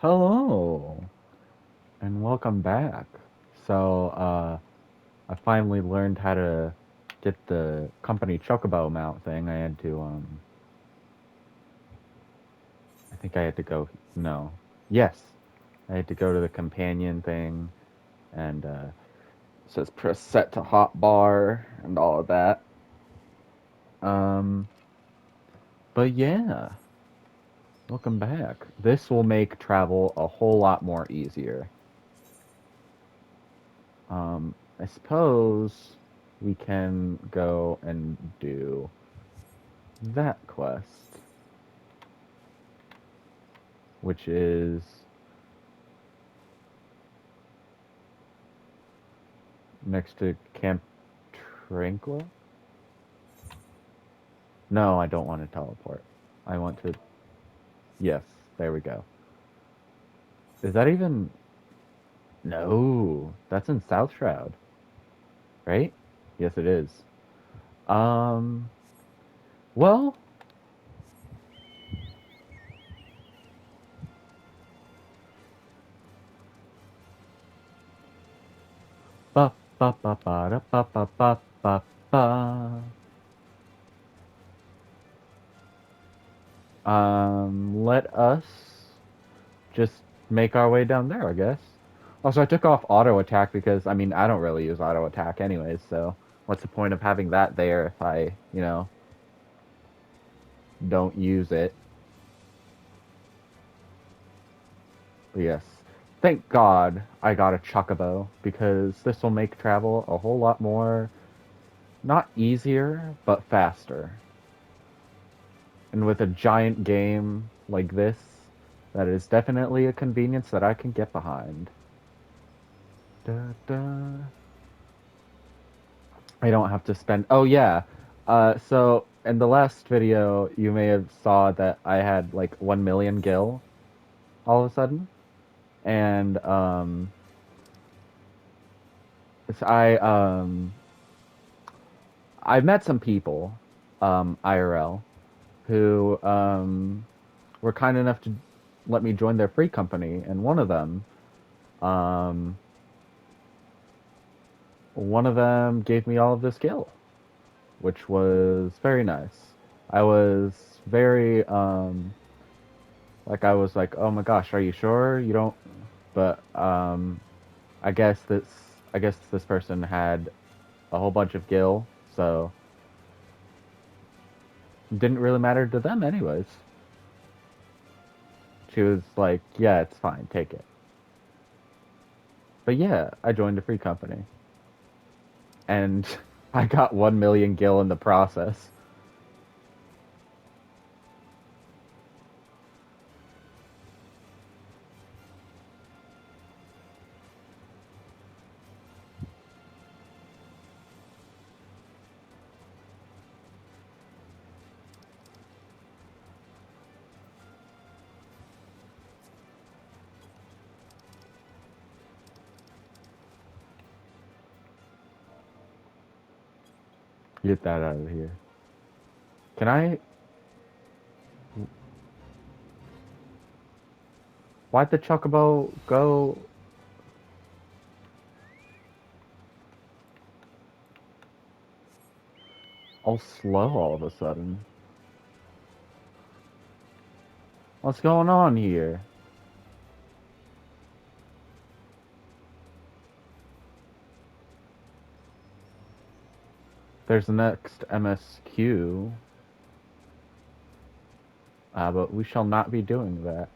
Hello, and welcome back. I finally learned how to get the company chocobo mount thing. I think I had to go, no. Yes, I had to go to the companion thing, and, it says press set to hotbar, and all of that. Um, but yeah, welcome back. This will make travel a whole lot more easier. I suppose we can go and do that quest, which is next to Camp Tranquil. No, I don't want to teleport. I want to. Yes, there we go. Is that even? No, that's in South Shroud, right? Yes, it is. Um, well, ba ba ba ba da ba ba ba ba ba. Let us just make our way down there, I guess. Also, I took off auto attack because, I mean, I don't really use auto attack anyways, so what's the point of having that there if I don't use it? But yes. Thank God I got a chocobo because this will make travel a whole lot more, not easier, but faster. And with a giant game like this, that is definitely a convenience that I can get behind. Da, da. I don't have to spend. Oh yeah. So in the last video, you may have saw that I had like 1 million gil all of a sudden, and so I met some people, IRL, who were kind enough to let me join their free company, and um, one of them gave me all of this gil, which was very nice. I was very like I was like, "Oh my gosh, are you sure you don't?" But I guess this I guess this person had a whole bunch of gil, so it didn't really matter to them anyways. She was like, "Yeah, it's fine, take it." But yeah, I joined a free company, and I got 1 million gil in the process. Get that out of here. Can I? Why'd the chocobo go all slow all of a sudden? What's going on here? There's the next MSQ, but we shall not be doing that.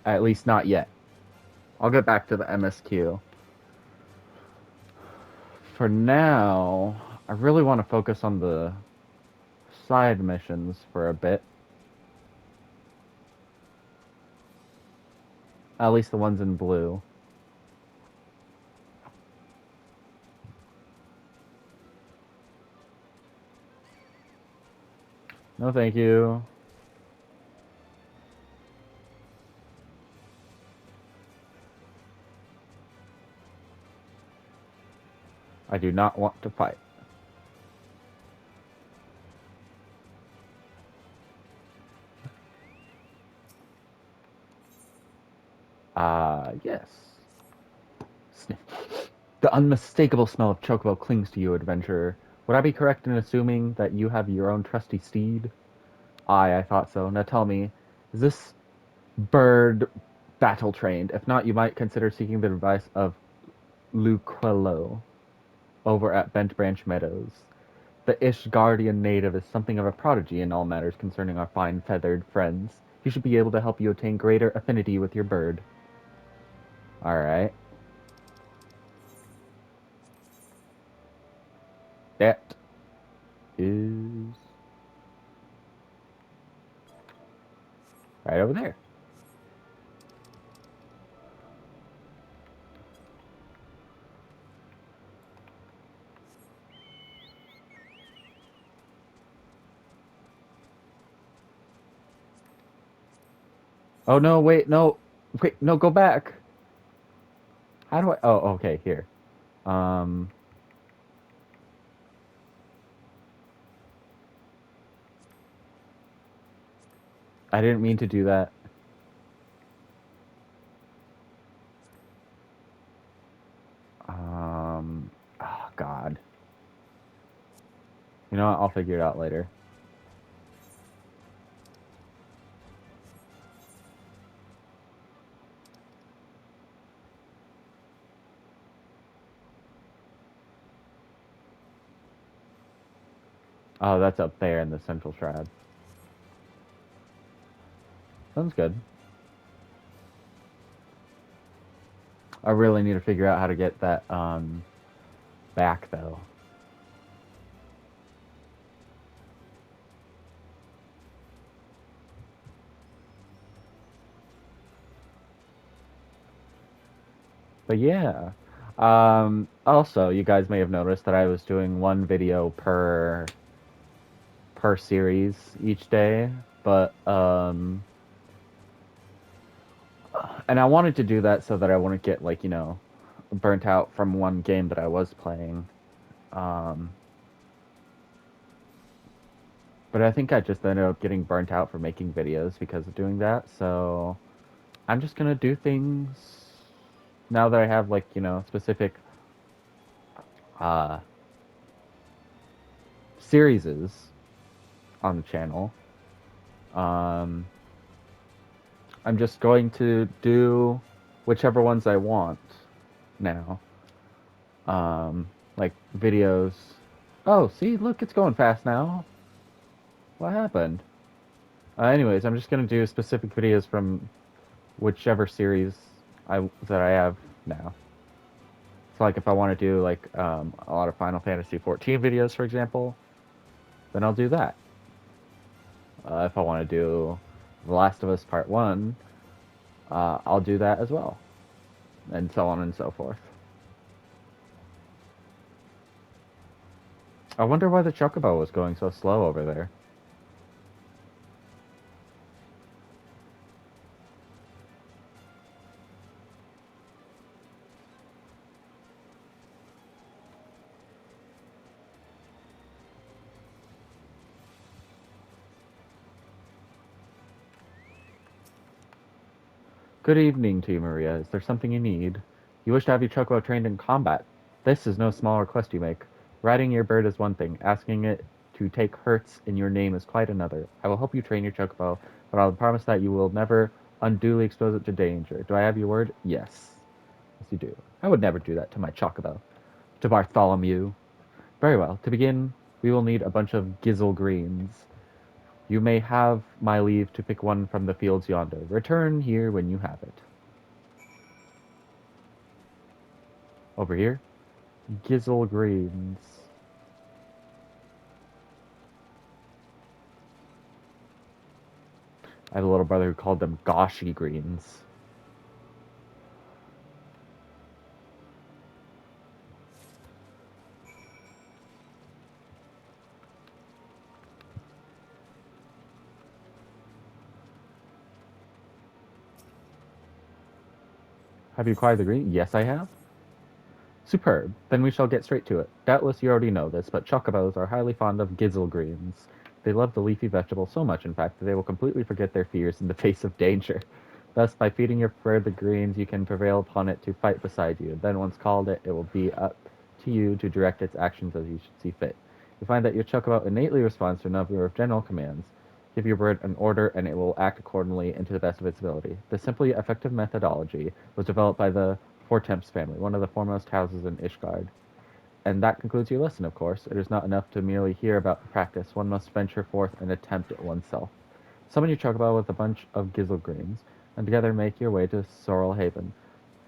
At least not yet. I'll get back to the MSQ. For now, I really want to focus on the side missions for a bit. At least the ones in blue. No, thank you. I do not want to fight. Yes. Sniff. The unmistakable smell of chocobo clings to you, adventurer. Would I be correct in assuming that you have your own trusty steed? Aye, I thought so. Now tell me, is this bird battle trained? If not, you might consider seeking the advice of Luquello over at Bent Branch Meadows. The Ishgardian native is something of a prodigy in all matters concerning our fine feathered friends. He should be able to help you attain greater affinity with your bird. Alright. That is right over there. Oh no, wait, no. Wait, no, go back. How do I Oh, okay, here. Um I didn't mean to do that. Oh God. You know what? I'll figure it out later. Oh, that's up there in the central shroud. Sounds good. I really need to figure out how to get that back though. But yeah. Also, you guys may have noticed that I was doing one video per series each day, but and I wanted to do that so that I wouldn't get like, burnt out from one game that I was playing. Um but I think I just ended up getting burnt out for making videos because of doing that. So I'm just gonna do things now that I have like, specific uh series on the channel. Um I'm just going to do whichever ones I want now. Like videos. Oh, see, look, it's going fast now. What happened? Anyways, I'm just gonna do specific videos from whichever series that I have now. So, like, if I want to do like a lot of Final Fantasy 14 videos, for example, then I'll do that. If I want to do The Last of Us Part One, I'll do that as well, and so on and so forth. I wonder why the Chocobo was going so slow over there. Good evening to you, Maria. Is there something you need? You wish to have your Chocobo trained in combat. This is no small request you make. Riding your bird is one thing. Asking it to take hurts in your name is quite another. I will help you train your Chocobo, but I'll promise that you will never unduly expose it to danger. Do I have your word? Yes. Yes, you do. I would never do that to my Chocobo. To Bartholomew. Very well. To begin, we will need a bunch of Gizzle Greens. You may have my leave to pick one from the fields yonder. Return here when you have it. Over here. Gizzle Greens. I had a little brother who called them Goshy Greens. Have you acquired the green? Yes, I have. Superb. Then we shall get straight to it. Doubtless you already know this, but chocobos are highly fond of gizzle greens. They love the leafy vegetable so much, in fact, that they will completely forget their fears in the face of danger. Thus, by feeding your fur the greens, you can prevail upon it to fight beside you. Then, once called it will be up to you to direct its actions as you should see fit. You find that your chocobo innately responds to a number of general commands. Give your bird an order, and it will act accordingly and to the best of its ability. This simply effective methodology was developed by the Fortemps family, one of the foremost houses in Ishgard. And that concludes your lesson, of course. It is not enough to merely hear about the practice. One must venture forth and attempt it oneself. Summon your chocobo with a bunch of gizzlegreens, and together make your way to Sorrel Haven.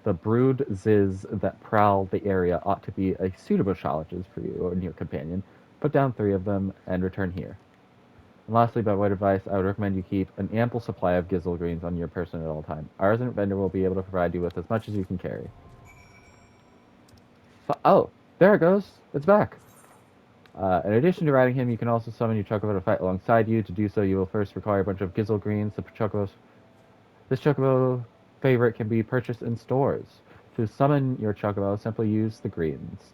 The brood ziz that prowl the area ought to be a suitable challenges for you and your companion. Put down 3 of them and return here. And lastly, by way of advice, I would recommend you keep an ample supply of gizzlegreens on your person at all times. Our resident vendor will be able to provide you with as much as you can carry. Oh, there it goes. It's back. In addition to riding him, you can also summon your chocobo to fight alongside you. To do so, you will first require a bunch of gizzlegreens. This chocobo favorite can be purchased in stores. To summon your chocobo, simply use the greens.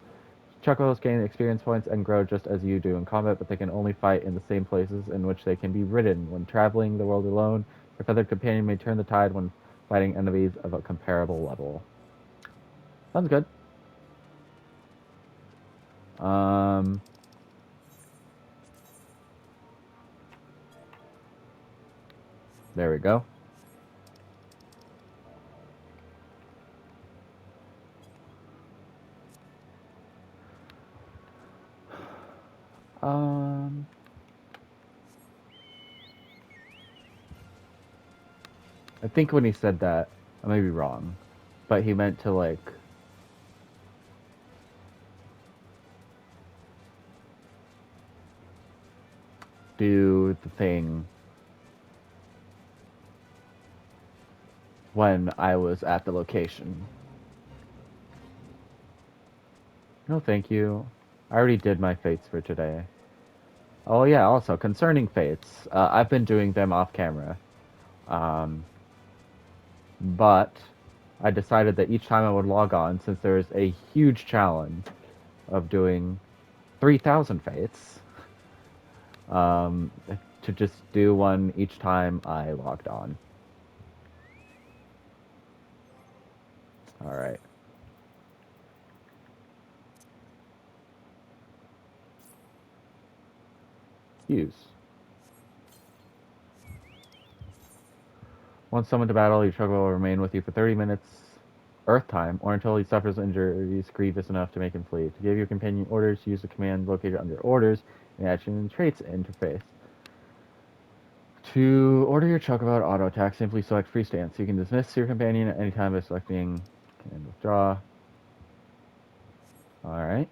Chocobos gain experience points and grow just as you do in combat, but they can only fight in the same places in which they can be ridden. When traveling the world alone, your feathered companion may turn the tide when fighting enemies of a comparable level. Sounds good. Um, there we go. Um, I think when he said that, I may be wrong, but he meant to like do the thing when I was at the location. No, thank you. I already did my fates for today. Oh yeah, also concerning fates, I've been doing them off camera, um, but I decided that each time I would log on, since there is a huge challenge of doing 3,000 fates, um, to just do one each time I logged on. All right. Use. Once summoned to battle, your chocobo will remain with you for 30 minutes Earth time, or until he suffers injuries grievous enough to make him flee. To give your companion orders, use the command located under Orders in the Action and Traits interface. To order your chocobo to auto attack, simply select Free Stance. You can dismiss your companion at any time by selecting and withdraw. Alright.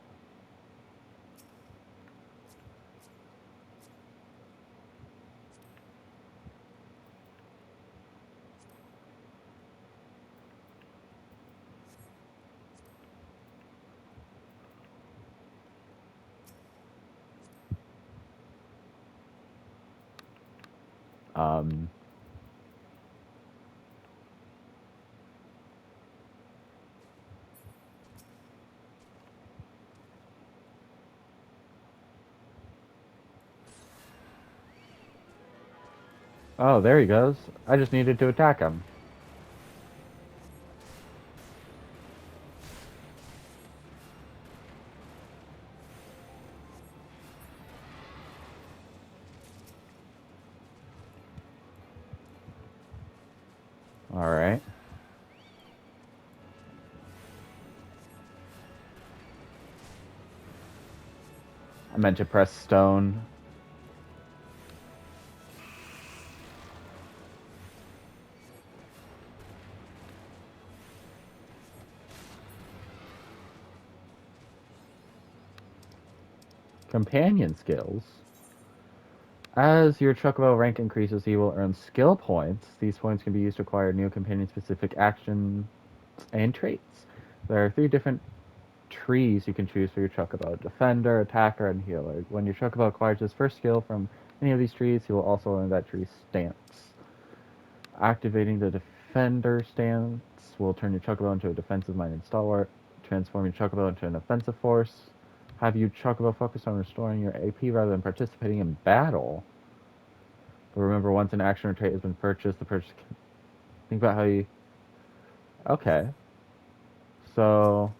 Um, oh, there he goes. I just needed to attack him. Alright. I meant to press stone. Companion skills. As your chocobo rank increases, he will earn skill points. These points can be used to acquire new companion-specific actions and traits. There are 3 different trees you can choose for your chocobo: defender, attacker, and healer. When your chocobo acquires his first skill from any of these trees, he will also learn that tree's stance. Activating the defender stance will turn your chocobo into a defensive-minded stalwart. Transform your chocobo into an offensive force. Have you chocobo focus on restoring your AP rather than participating in battle. But remember, once an action or trait has been purchased, the purchase Think about how you. Okay. So,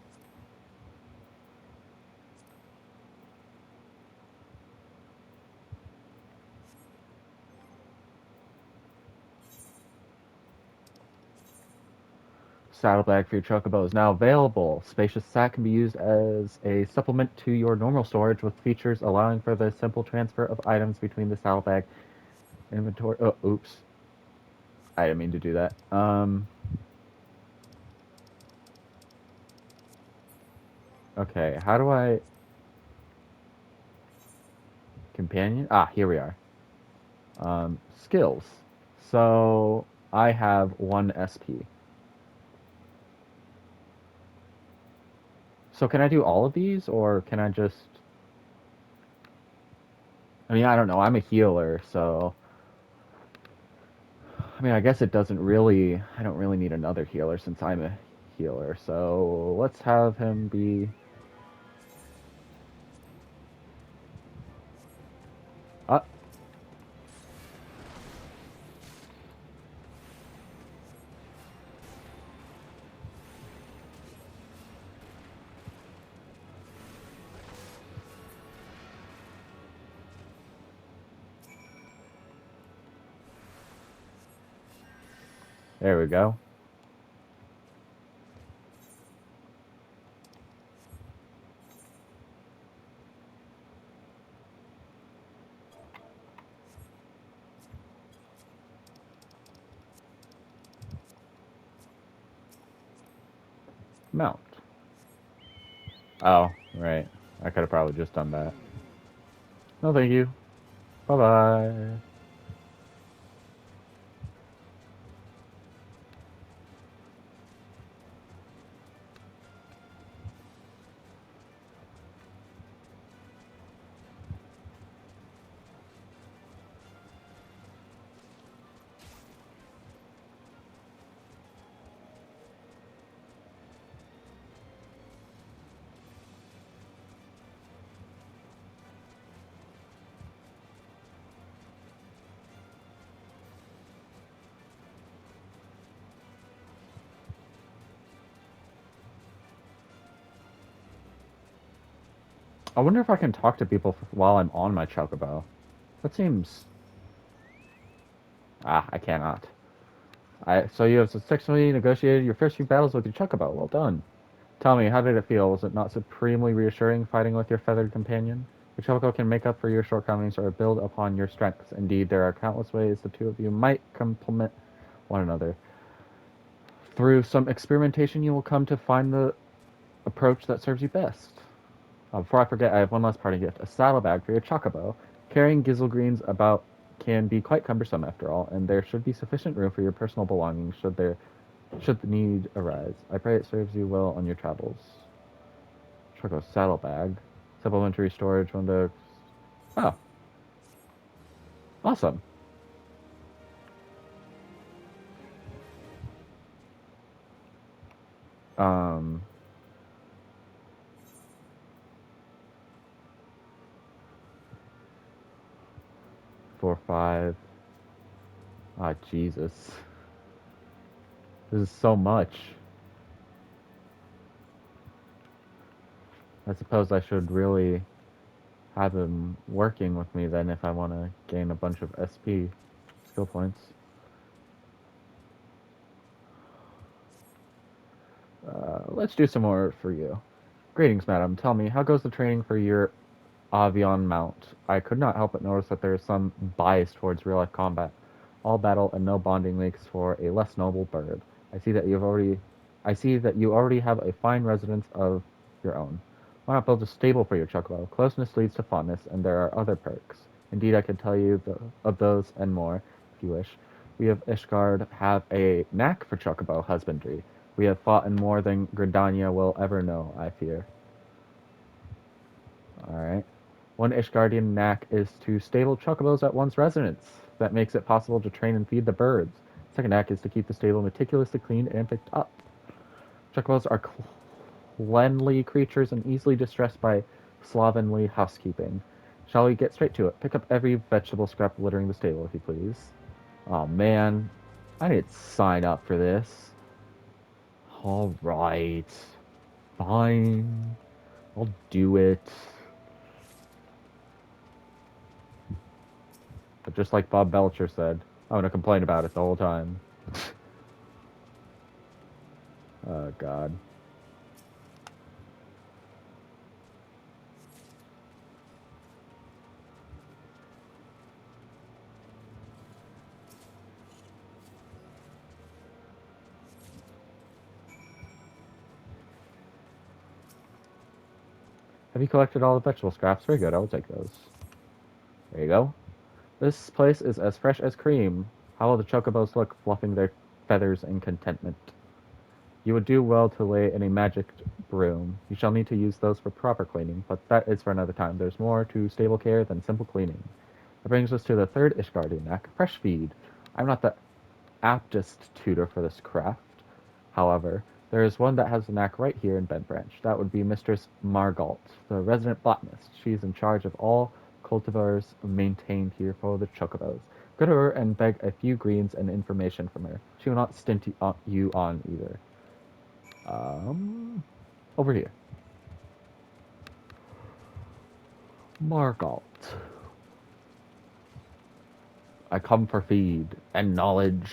saddlebag for your chocobo is now available. Spacious sack can be used as a supplement to your normal storage with features allowing for the simple transfer of items between the saddlebag inventory. Oh, oops. I didn't mean to do that. Okay, how do I companion? Ah, here we are. Skills. So I have one SP. So can I do all of these, or can I just? I mean, I don't know. I'm a healer, so I mean, I guess it doesn't really. I don't really need another healer since I'm a healer. So let's have him be. Ah, there we go. Mount. Oh, right. I could have probably just done that. No, thank you. Bye bye. I wonder if I can talk to people while I'm on my chocobo. That seems. Ah, I cannot. So you have successfully negotiated your first few battles with your chocobo. Well done. Tell me, how did it feel? Was it not supremely reassuring fighting with your feathered companion? Your chocobo can make up for your shortcomings or build upon your strengths. Indeed, there are countless ways the two of you might complement one another. Through some experimentation, you will come to find the approach that serves you best. Before I forget, I have one last parting gift: a saddlebag for your chocobo. Carrying gizzlegreens about can be quite cumbersome after all, and there should be sufficient room for your personal belongings should the need arise. I pray it serves you well on your travels. Choco saddlebag. Supplementary storage window. Oh, awesome. Um, 4, 5. Ah, Jesus. This is so much. I suppose I should really have him working with me then if I want to gain a bunch of SP skill points. Let's do some more for you. Greetings, madam. Tell me, how goes the training for your Avion mount? I could not help but notice that there is some bias towards real life combat. All battle and no bonding makes for a less noble bird. I see that you already have a fine residence of your own. Why not build a stable for your chocobo? Closeness leads to fondness, and there are other perks. Indeed, I could tell you of those and more, if you wish. We of Ishgard have a knack for chocobo husbandry. We have fought in more than Gridania will ever know, I fear. Alright. One Ishgardian knack is to stable chocobos at one's residence. That makes it possible to train and feed the birds. Second knack is to keep the stable meticulously cleaned and picked up. Chocobos are cleanly creatures and easily distressed by slovenly housekeeping. Shall we get straight to it? Pick up every vegetable scrap littering the stable, if you please. Oh man. I didn't sign up for this. Alright. Fine. I'll do it. But just like Bob Belcher said, I'm gonna complain about it the whole time. Oh, God. Have you collected all the vegetable scraps? Very good, I will take those. There you go. This place is as fresh as cream. How will the chocobos look, fluffing their feathers in contentment? You would do well to lay in a magic broom. You shall need to use those for proper cleaning, but that is for another time. There's more to stable care than simple cleaning. That brings us to the third Ishgardian knack, fresh feed. I'm not the aptest tutor for this craft. However, there is one that has the knack right here in Benbranch. That would be Mistress Margalt, the resident botanist. She's in charge of all cultivars maintained here for the chocobos. Go to her and beg a few greens and information from her. She will not stint you on either. Over here. Margalt. I come for feed and knowledge.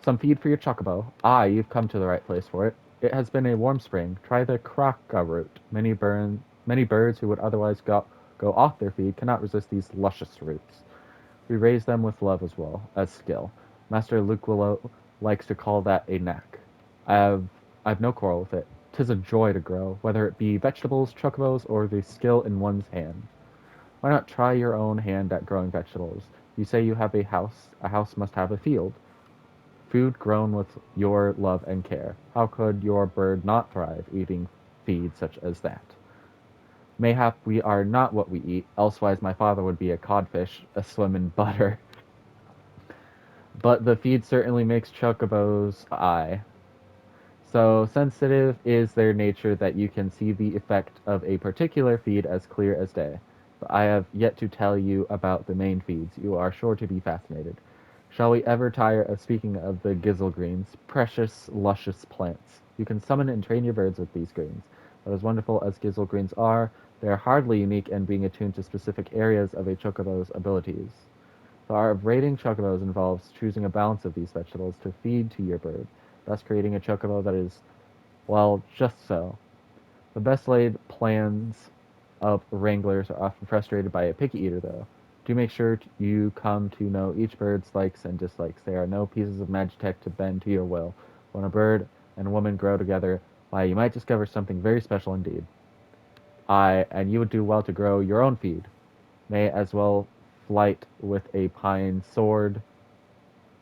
Some feed for your chocobo. Ah, you've come to the right place for it. It has been a warm spring. Try the kraka root. Many birds who would otherwise go off their feed cannot resist these luscious roots. We raise them with love as well as skill. Master Luquillo likes to call that a knack. I have I've no quarrel with it. 'Tis a joy to grow, whether it be vegetables, chocobos, or the skill in one's hand. Why not try your own hand at growing vegetables? You say you have a house. A house must have a field. Food grown with your love and care. How could your bird not thrive eating feed such as that? Mayhap we are not what we eat, elsewise my father would be a codfish, a swim in butter. But the feed certainly makes chocobos eye. So sensitive is their nature that you can see the effect of a particular feed as clear as day. But I have yet to tell you about the main feeds. You are sure to be fascinated. Shall we ever tire of speaking of the gizzle precious, luscious plants? You can summon and train your birds with these greens. But as wonderful as gizzle are, they are hardly unique in being attuned to specific areas of a chocobo's abilities. The art of raiding chocobos involves choosing a balance of these vegetables to feed to your bird, thus creating a chocobo that is, well, just so. The best laid plans of wranglers are often frustrated by a picky eater, though. Do make sure you come to know each bird's likes and dislikes. There are no pieces of magitech to bend to your will. When a bird and a woman grow together, why, you might discover something very special indeed. And you would do well to grow your own feed. May as well flight with a pine sword.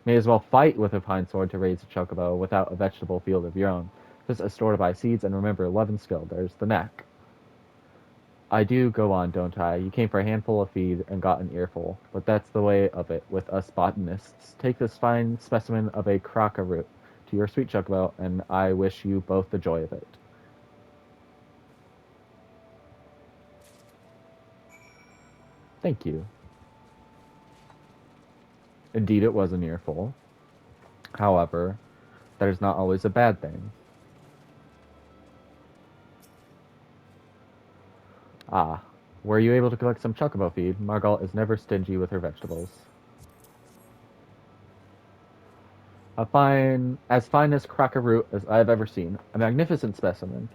May as well fight with a pine sword to raise a chocobo without a vegetable field of your own. Just a store to buy seeds and remember love and skill. There's the knack. I do go on, don't I? You came for a handful of feed and got an earful, but that's the way of it with us botanists. Take this fine specimen of a kraka root to your sweet chocobo, and I wish you both the joy of it. Thank you. Indeed, it was an earful. However, that is not always a bad thing. Ah, were you able to collect some chocobo feed? Margal is never stingy with her vegetables. As fine as cracker root as I have ever seen. A magnificent specimen.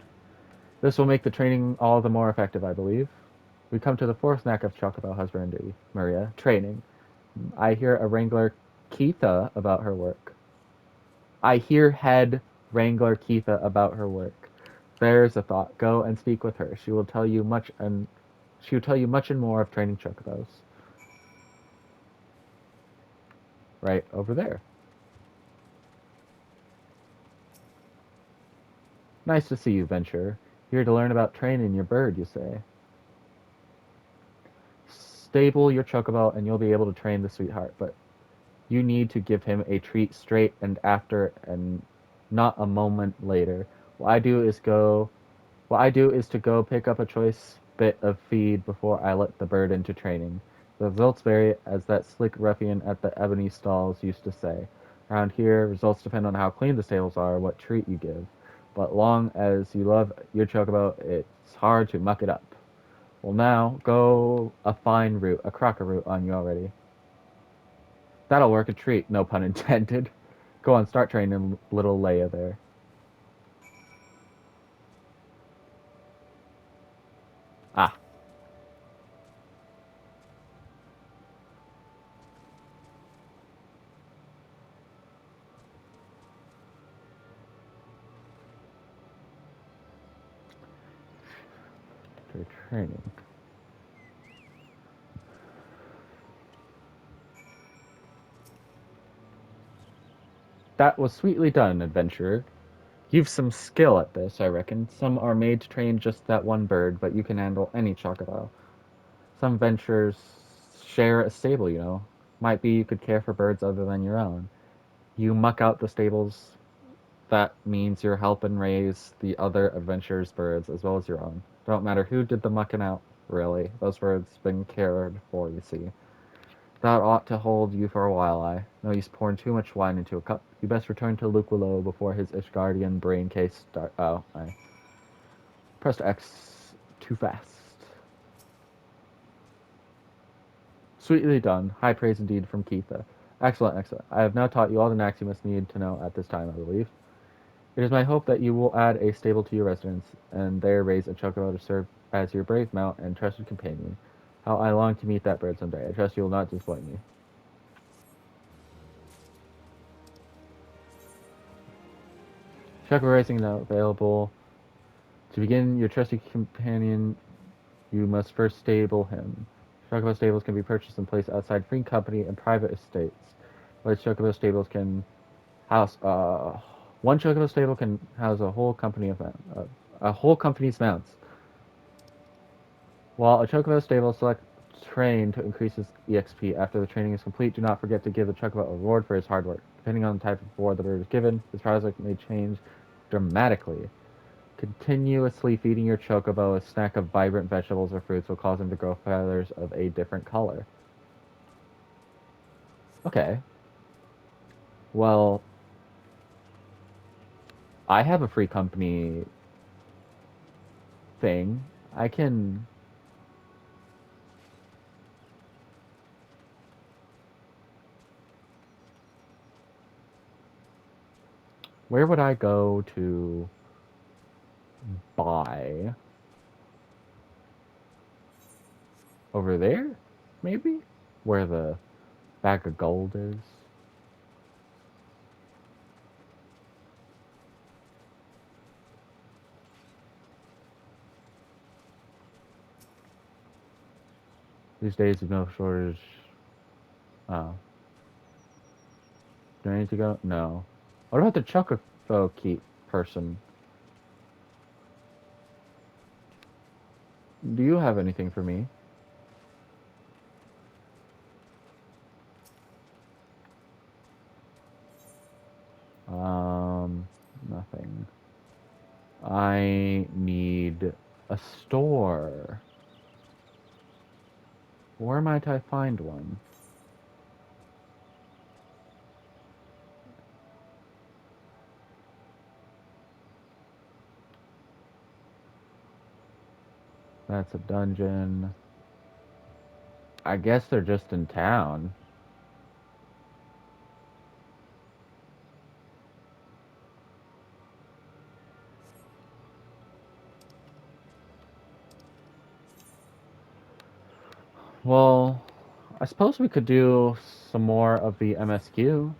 This will make the training all the more effective, I believe. We come to the fourth knack of chocobo husbandry, Maria, training. I hear a wrangler Keitha about her work. I hear head wrangler Keitha about her work. There's a thought. Go and speak with her. She will tell you much and more of training chocobos. Right over there. Nice to see you, Venture. Here to learn about training your bird, you say. Stable your chocobo and you'll be able to train the sweetheart, but you need to give him a treat straight and after and not a moment later. What I do is to go pick up a choice bit of feed before I let the bird into training. The results vary, as that slick ruffian at the ebony stalls used to say. Around here, results depend on how clean the stables are, what treat you give. But long as you love your chocobo, it's hard to muck it up. Well, now, go a fine route, a crocker route on you already. That'll work a treat, no pun intended. Go on, start training little Leia there. Ah, for training. That was sweetly done, adventurer. You've some skill at this, I reckon. Some are made to train just that one bird, but you can handle any chocobo. Some ventures share a stable, you know. Might be you could care for birds other than your own. You muck out the stables, that means you're helping raise the other adventurers' birds as well as your own. Don't matter who did the mucking out, really. Those birds been cared for, you see. That ought to hold you for a while, I. No use pouring too much wine into a cup. You best return to Luke Willow before his Ishgardian brain case start. Oh, I pressed X too fast. Sweetly done. High praise indeed from Keitha. Excellent, excellent. I have now taught you all the knacks you must need to know at this time, I believe. It is my hope that you will add a stable to your residence, and there raise a chocobo to serve as your brave mount and trusted companion. How I long to meet that bird someday. I trust you will not disappoint me. Chocobo racing now available. To begin your trusty companion, you must first stable him. Chocobo stables can be purchased and placed outside free company and private estates. Large chocobo stables can house one chocobo stable can house a whole company of a whole company's mounts. While a chocobo stable select train to increase his EXP after the training is complete, do not forget to give the chocobo a reward for his hard work. Depending on the type of reward the bird is given, his project may change dramatically. Continuously feeding your chocobo a snack of vibrant vegetables or fruits will cause him to grow feathers of a different color. Okay. Well, I have a free company thing. I can. Where would I go to buy? Over there? Maybe? Where the bag of gold is? These days of no shortage. Oh. Do I need to go? No. What about the chocobo keep person? Do you have anything for me? Nothing. I need a store. Where might I find one? That's a dungeon. I guess they're just in town. Well, I suppose we could do some more of the MSQ,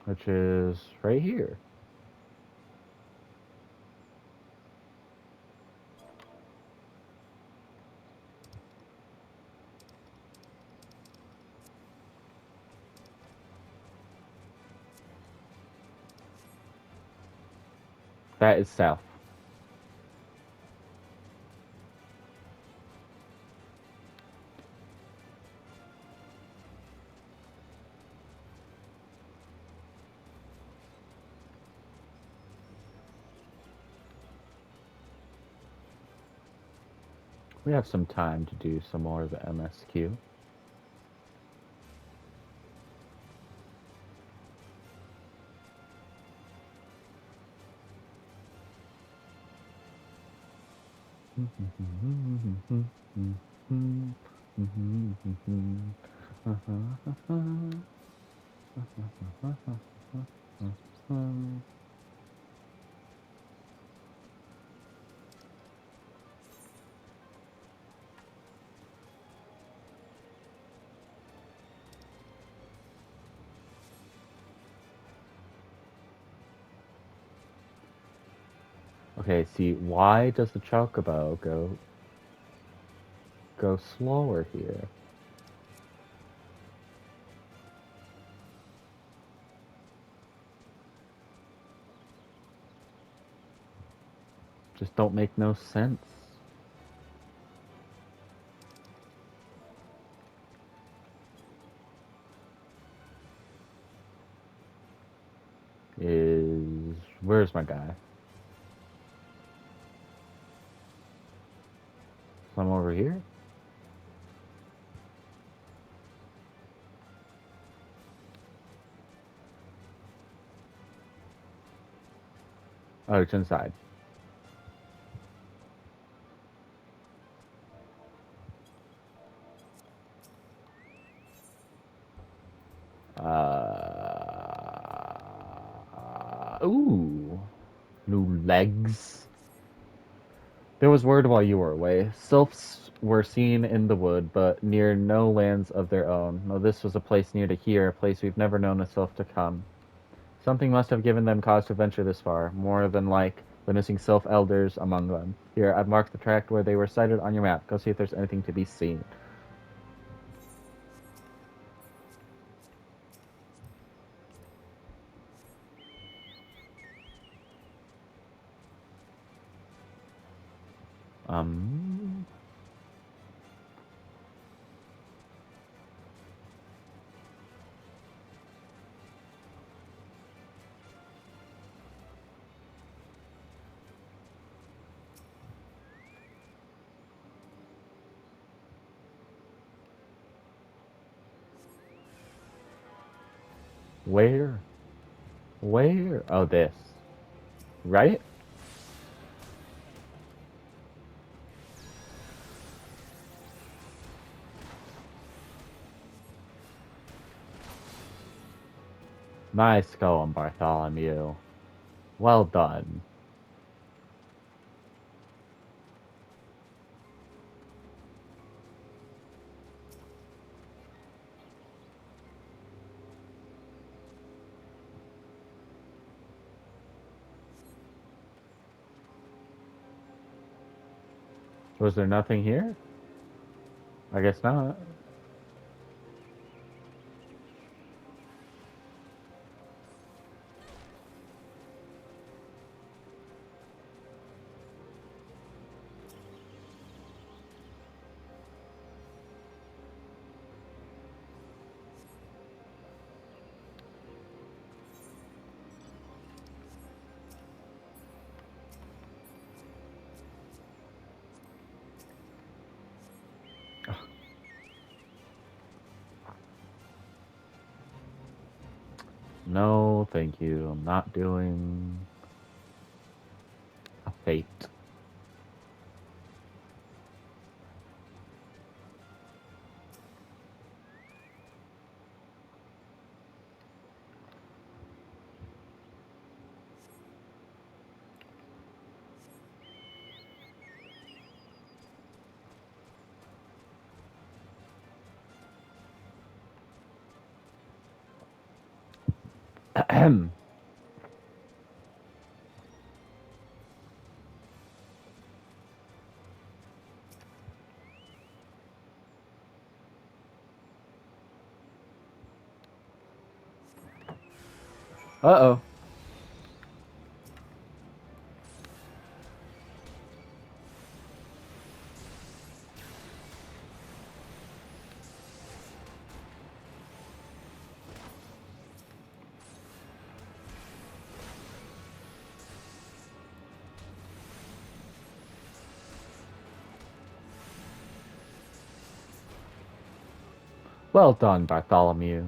which is right here. That is south. We have some time to do some more of the MSQ. Okay, see, why does the chocobo go slower here? Just don't make no sense. Where's my guy? Some over here? Oh, it's inside. Ooh. New legs. There was word while you were away. Sylphs were seen in the wood, but near no lands of their own. No, this was a place near to here, a place we've never known a sylph to come. Something must have given them cause to venture this far, more than like the missing sylph elders among them. Here, I've marked the tract where they were sighted on your map. Go see if there's anything to be seen. Um, where? Where? Oh, this. Right? Nice going, Bartholomew. Well done. Was there nothing here? I guess not. No, thank you. I'm not doing a fate. Uh-oh. Well done, Bartholomew.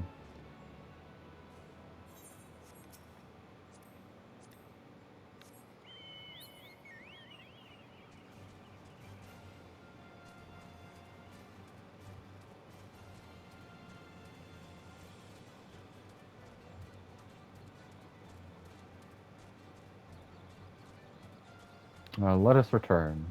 Let us return.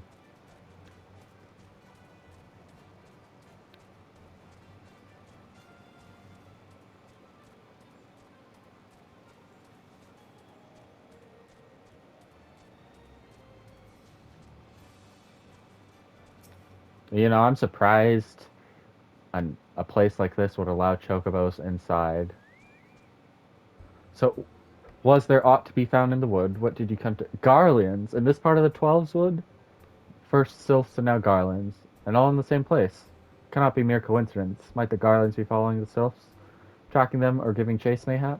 You know, I'm surprised a place like this would allow chocobos inside. So, was there aught to be found in the wood? What did you come to? Garlands! In this part of the Twelves wood? First sylphs and now garlands. And all in the same place. Cannot be mere coincidence. Might the garlands be following the sylphs? Tracking them or giving chase, mayhap?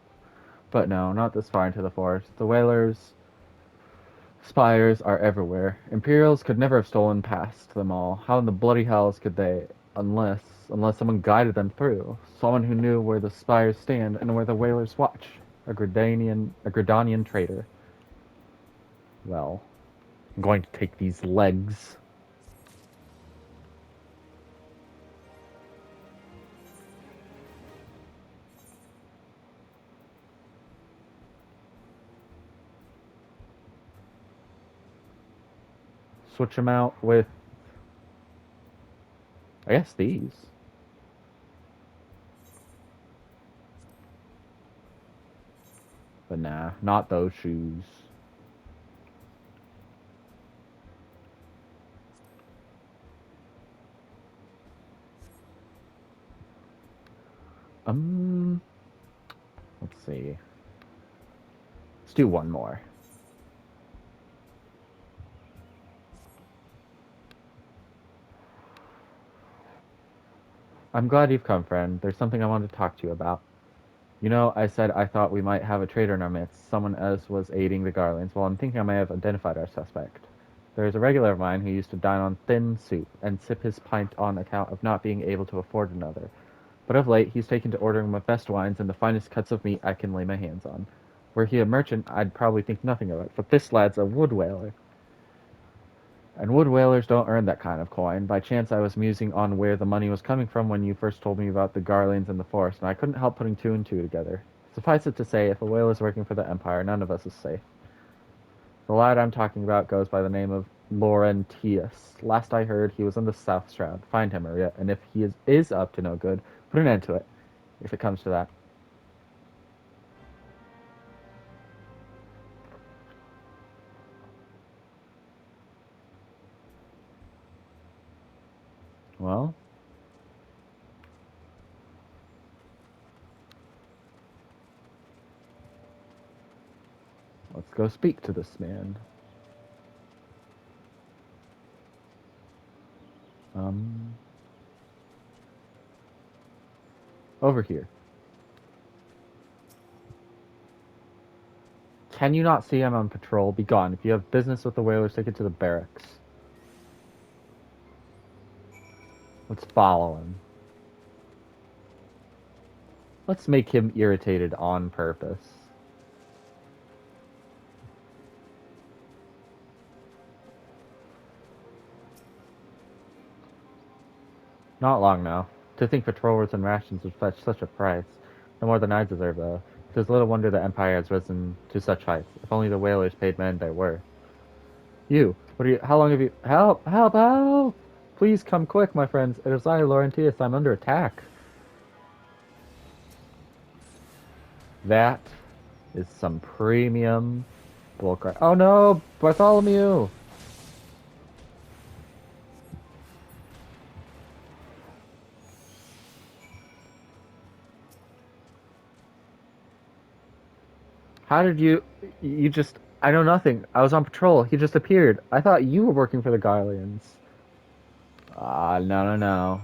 But no, not this far into the forest. The whalers' spires are everywhere. Imperials could never have stolen past them all. How in the bloody hells could they, unless someone guided them through? Someone who knew where the spires stand and where the whalers watch. A Gridanian traitor. Well, I'm going to take these legs. Switch them out with, I guess, these. But nah, not those shoes. Um, let's see. Let's do one more. I'm glad you've come, friend. There's something I wanted to talk to you about. You know, I said I thought we might have a traitor in our midst. Someone else was aiding the Garlands. Well, I'm thinking I may have identified our suspect. There is a regular of mine who used to dine on thin soup and sip his pint on account of not being able to afford another. But of late, he's taken to ordering my best wines and the finest cuts of meat I can lay my hands on. Were he a merchant, I'd probably think nothing of it, but this lad's a wood whaler. And wood whalers don't earn that kind of coin. By chance, I was musing on where the money was coming from when you first told me about the Garlands and the forest, and I couldn't help putting two and two together. Suffice it to say, if a whale is working for the Empire, none of us is safe. The lad I'm talking about goes by the name of Laurentius. Last I heard, he was in the South Shroud. Find him, Maria, and if he is up to no good, put an end to it, if it comes to that. Well, let's go speak to this man. Um, over here. Can you not see I'm on patrol? Be gone. If you have business with the whalers, take it to the barracks. Let's follow him. Let's make him irritated on purpose. Not long now. To think patrollers and rations would fetch such a price. No more than I deserve, though. It is little wonder the Empire has risen to such heights. If only the whalers paid men their worth. You, what are you, how long have you, help, help, help! Please come quick, my friends. It is I, Laurentius. I'm under attack. That is some premium bullcrap. Oh no, Bartholomew! How did you? You just. I know nothing. I was on patrol. He just appeared. I thought you were working for the Garleans. No, no, no.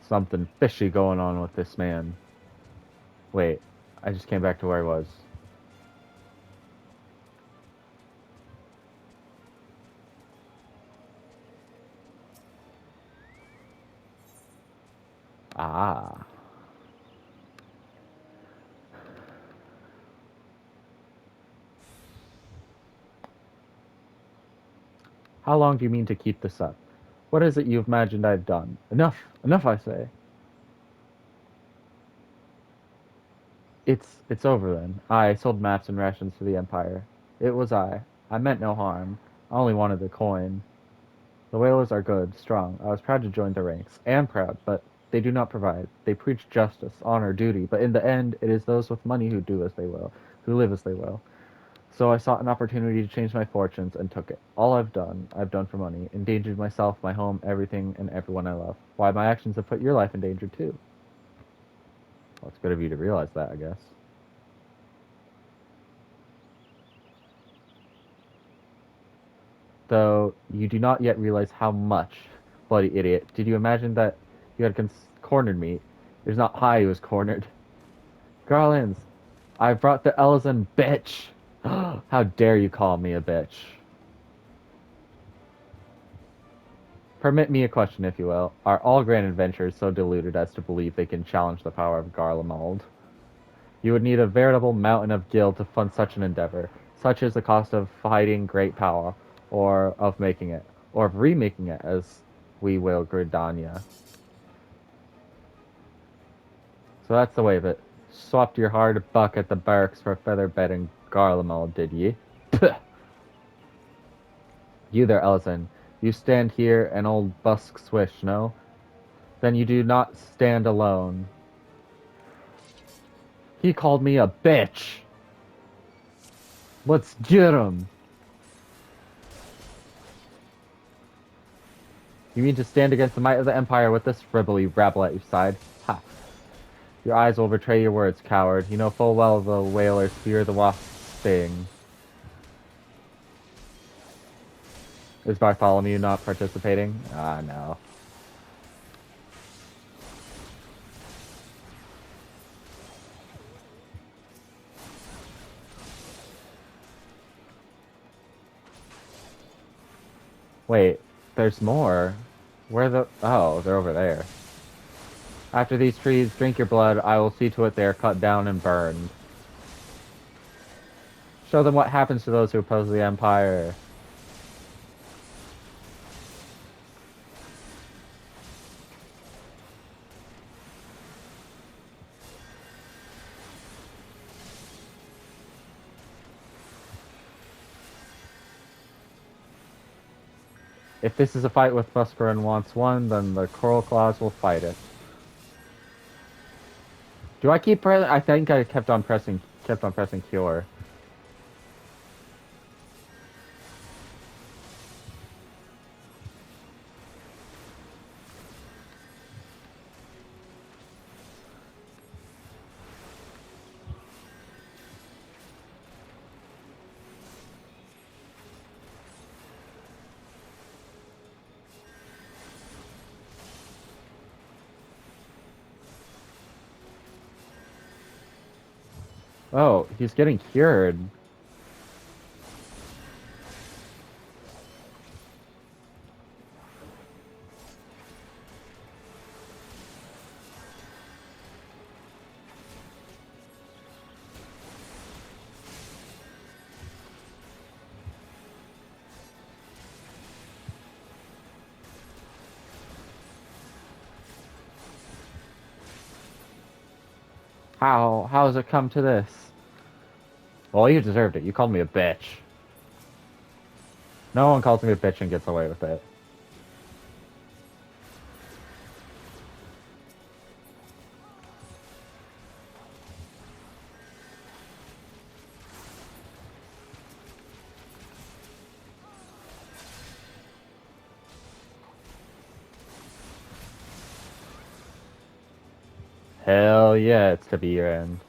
Something fishy going on with this man. Wait, I just came back to where I was. Ah. How long do you mean to keep this up? What is it you've imagined I've done? Enough! Enough, I say. It's over then. I sold maps and rations to the Empire. It was I. I meant no harm. I only wanted the coin. The whalers are good, strong. I was proud to join their ranks. Am proud, but they do not provide. They preach justice, honor, duty, but in the end, it is those with money who do as they will, who live as they will. So I sought an opportunity to change my fortunes and took it. All I've done for money. Endangered myself, my home, everything, and everyone I love. Why, my actions have put your life in danger too. Well, it's good of you to realize that, I guess. Though you do not yet realize how much, bloody idiot. Did you imagine that you had cornered me? It is not I who was cornered. Garlands, I brought the Ellison bitch. How dare you call me a bitch? Permit me a question, if you will. Are all grand adventurers so deluded as to believe they can challenge the power of Garlemald? You would need a veritable mountain of guild to fund such an endeavor. Such is the cost of fighting great power, or of making it, or of remaking it, as we will Gridania. So that's the way of it. Swapped your hard buck at the barracks for a feather bed in Garlemald, did ye? You there, Ellison. You stand here and old Busk Swish, no? Then you do not stand alone. He called me a bitch. Let's get him. You mean to stand against the might of the Empire with this frivolly rabble at your side? Ha! Your eyes will betray your words, coward. You know full well the whalers fear the wasp's sting. Is Bartholomew not participating? Ah, no. Wait, there's more. Where the... Oh, they're over there. After these trees drink your blood, I will see to it they are cut down and burned. Show them what happens to those who oppose the Empire. If this is a fight with Muscarin wants one, then the Coral Claws will fight it. Do I keep pressing? I think I kept on pressing cure. Oh, he's getting cured. How has it come to this? Well, you deserved it. You called me a bitch. No one calls me a bitch and gets away with it. Hell yeah, it's to be your end.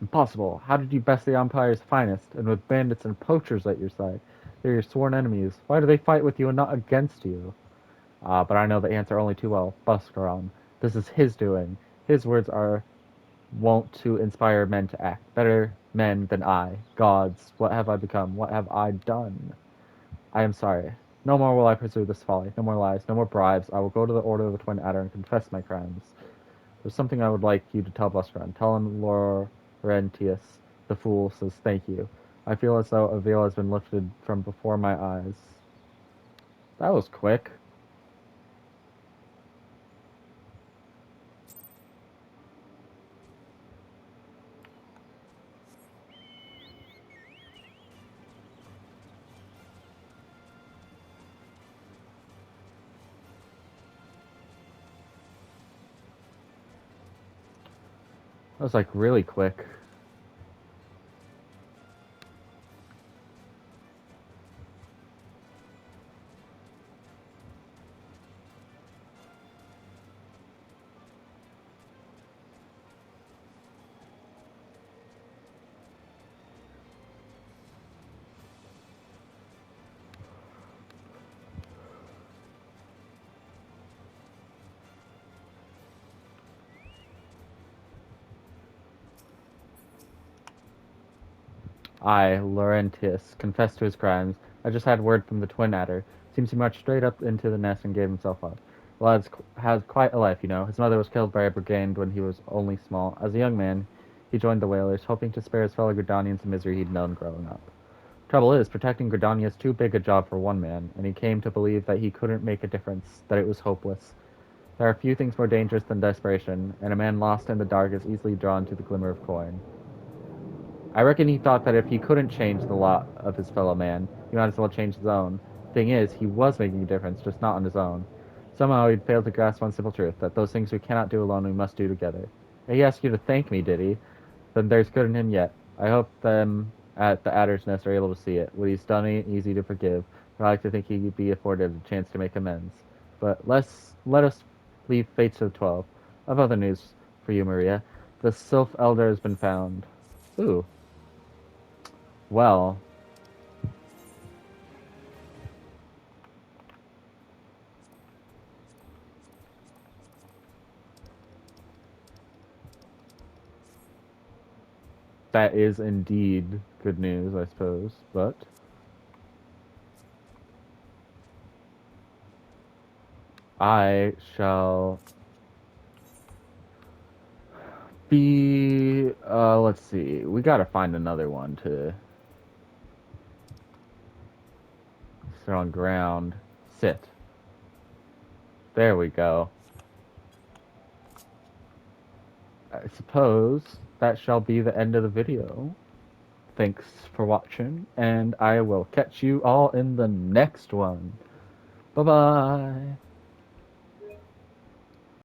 Impossible. How did you best the Empire's finest, and with bandits and poachers at your side? They're your sworn enemies. Why do they fight with you and not against you? But I know the answer only too well. Buskaram. This is his doing. His words are wont to inspire men to act. Better men than I. Gods, what have I become? What have I done? I am sorry. No more will I pursue this folly. No more lies. No more bribes. I will go to the Order of the Twin Adder and confess my crimes. There's something I would like you to tell Buskaran. Tell him Laurentius, the fool, says thank you. I feel as though a veil has been lifted from before my eyes. That was quick. That was like really quick. I, Laurentius, confessed to his crimes. I just had word from the Twin Adder. Seems he marched straight up into the nest and gave himself up. The lad has quite a life, you know. His mother was killed by a brigand when he was only small. As a young man, he joined the whalers, hoping to spare his fellow Gridanians the misery he'd known growing up. Trouble is, protecting Gridania is too big a job for one man, and he came to believe that he couldn't make a difference, that it was hopeless. There are few things more dangerous than desperation, and a man lost in the dark is easily drawn to the glimmer of coin. I reckon he thought that if he couldn't change the lot of his fellow man, he might as well change his own. Thing is, he was making a difference, just not on his own. Somehow he'd failed to grasp one simple truth, that those things we cannot do alone we must do together. He asked you to thank me, did he? Then there's good in him yet. I hope them at the Adder's Nest are able to see it. What he's done ain't easy to forgive, but I like to think he'd be afforded a chance to make amends. But let us leave fate to the 12. I've other news for you, Maria. The Sylph Elder has been found. Ooh. Well, that is indeed good news, I suppose. But I shall be. Let's see. We gotta find another one to sit on ground. Sit. There we go. I suppose that shall be the end of the video. Thanks for watching, and I will catch you all in the next one. Bye bye.